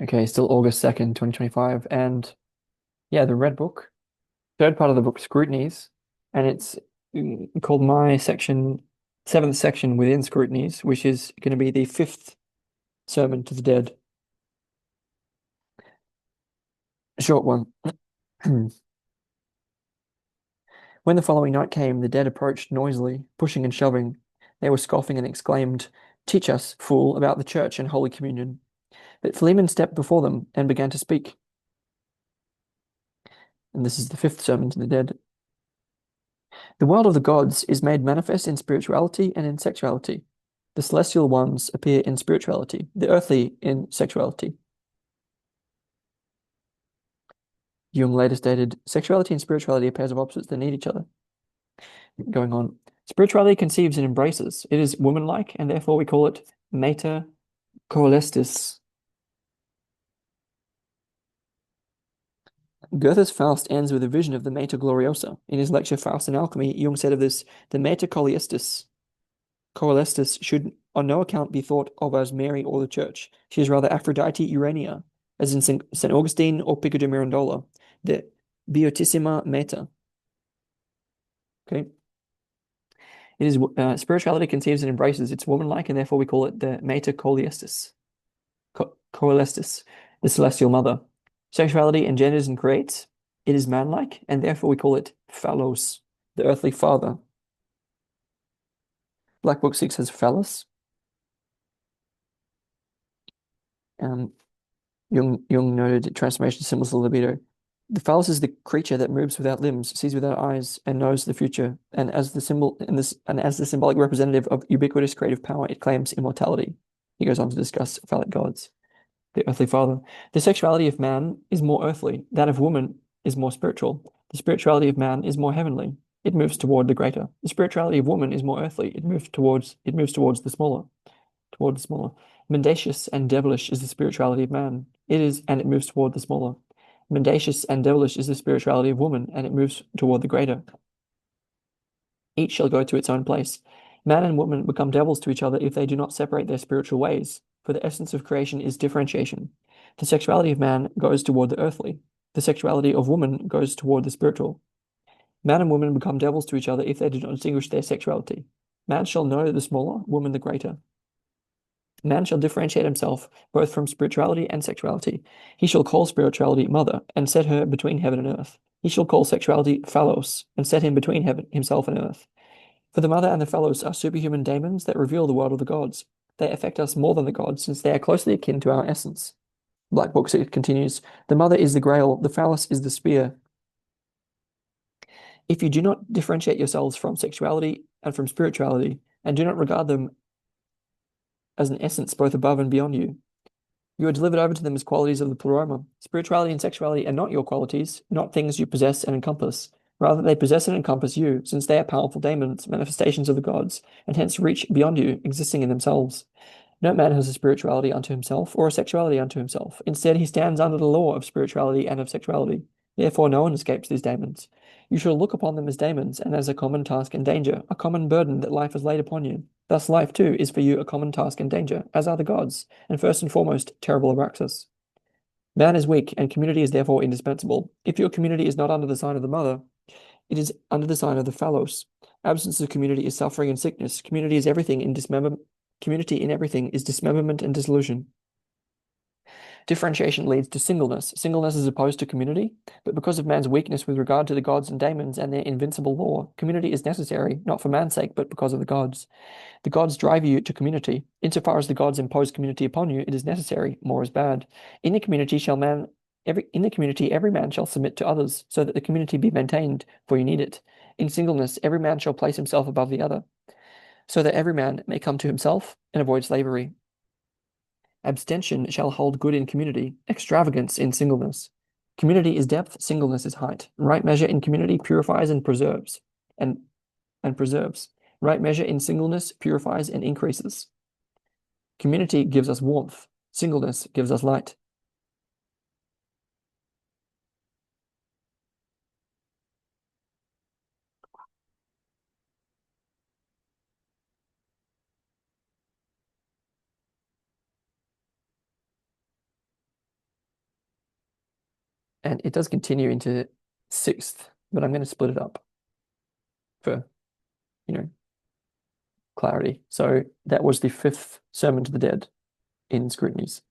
Okay, still August 2nd, 2025. And yeah, the Red Book, third part of the book, Scrutinies, and it's called my section, seventh section within Scrutinies, which is going to be the fifth sermon to the dead. A short one. When the following night came, the dead approached noisily, pushing and shoving. They were scoffing and exclaimed, "Teach us, fool, about the church and Holy Communion." But Philemon stepped before them and began to speak. And this is the fifth sermon to the dead. The world of the gods is made manifest in spirituality and in sexuality. The celestial ones appear in spirituality, the earthly in sexuality. Jung later stated, sexuality and spirituality are pairs of opposites that need each other. Going on. Spirituality conceives and embraces. It is womanlike, and therefore we call it mater coelestis. Goethe's Faust ends with a vision of the Mater Gloriosa. In his lecture Faust and Alchemy, Jung said of this, the Mater Coelestis should on no account be thought of as Mary or the Church. She is rather Aphrodite Urania, as in St. Augustine or Pico de Mirandola, the Beatissima Mater. Okay. It is spirituality conceives and embraces. It's womanlike, and therefore we call it the Mater Coelestis, the celestial mother. Sexuality engenders and creates. It is manlike, and therefore we call it Phallos, the earthly father. Black Book 6 has phallus. Um, Jung noted transformation symbols of libido. The phallus is the creature that moves without limbs, sees without eyes, and knows the future. And as the symbolic representative of ubiquitous creative power, it claims immortality. He goes on to discuss phallic gods, the earthly father. The sexuality of man is more earthly. That of woman is more spiritual. The spirituality of man is more heavenly. It moves toward the greater. The spirituality of woman is more earthly. It moves towards the smaller. Toward the smaller. Mendacious and devilish is the spirituality of man. It moves toward the smaller. Mendacious and devilish is the spirituality of woman, and it moves toward the greater. Each shall go to its own place. Man and woman become devils to each other if they do not separate their spiritual ways, for the essence of creation is differentiation. The sexuality of man goes toward the earthly. The sexuality of woman goes toward the spiritual. Man and woman become devils to each other if they do not distinguish their sexuality. Man shall know the smaller, woman the greater. Man shall differentiate himself both from spirituality and sexuality. He shall call spirituality mother and set her between heaven and earth. He shall call sexuality phallos and set him between himself and earth. For the mother and the phallos are superhuman daemons that reveal the world of the gods. They affect us more than the gods, since they are closely akin to our essence. Black Book continues, the mother is the grail, the phallus is the spear. If you do not differentiate yourselves from sexuality and from spirituality, and do not regard them as an essence both above and beyond you, you are delivered over to them as qualities of the pleroma. Spirituality and sexuality are not your qualities, not things you possess and encompass. Rather, they possess and encompass you, since they are powerful daemons, manifestations of the gods, and hence reach beyond you, existing in themselves. No man has a spirituality unto himself, or a sexuality unto himself. Instead, he stands under the law of spirituality and of sexuality. Therefore, no one escapes these daemons. You shall look upon them as daemons, and as a common task and danger, a common burden that life has laid upon you. Thus, life too is for you a common task and danger, as are the gods, and first and foremost, terrible Abraxas. Man is weak, and community is therefore indispensable. If your community is not under the sign of the mother, it is under the sign of the phallos. Absence of community is suffering and sickness. Community in everything is dismemberment and dissolution. Differentiation leads to singleness. Singleness is opposed to community, but because of man's weakness with regard to the gods and daemons and their invincible law, community is necessary, not for man's sake, but because of the gods. The gods drive you to community. Insofar as the gods impose community upon you, it is necessary, more is bad. In the community every man shall submit to others, so that the community be maintained, for you need it. In singleness, every man shall place himself above the other, so that every man may come to himself and avoid slavery. Abstention shall hold good in community, extravagance in singleness. Community is depth, singleness is height. Right measure in community purifies and preserves, and preserves. Right measure in singleness purifies and increases. Community gives us warmth. Singleness gives us light. And it does continue into sixth, but I'm going to split it up for, you know, clarity. So that was the fifth sermon to the dead in Scrutinies.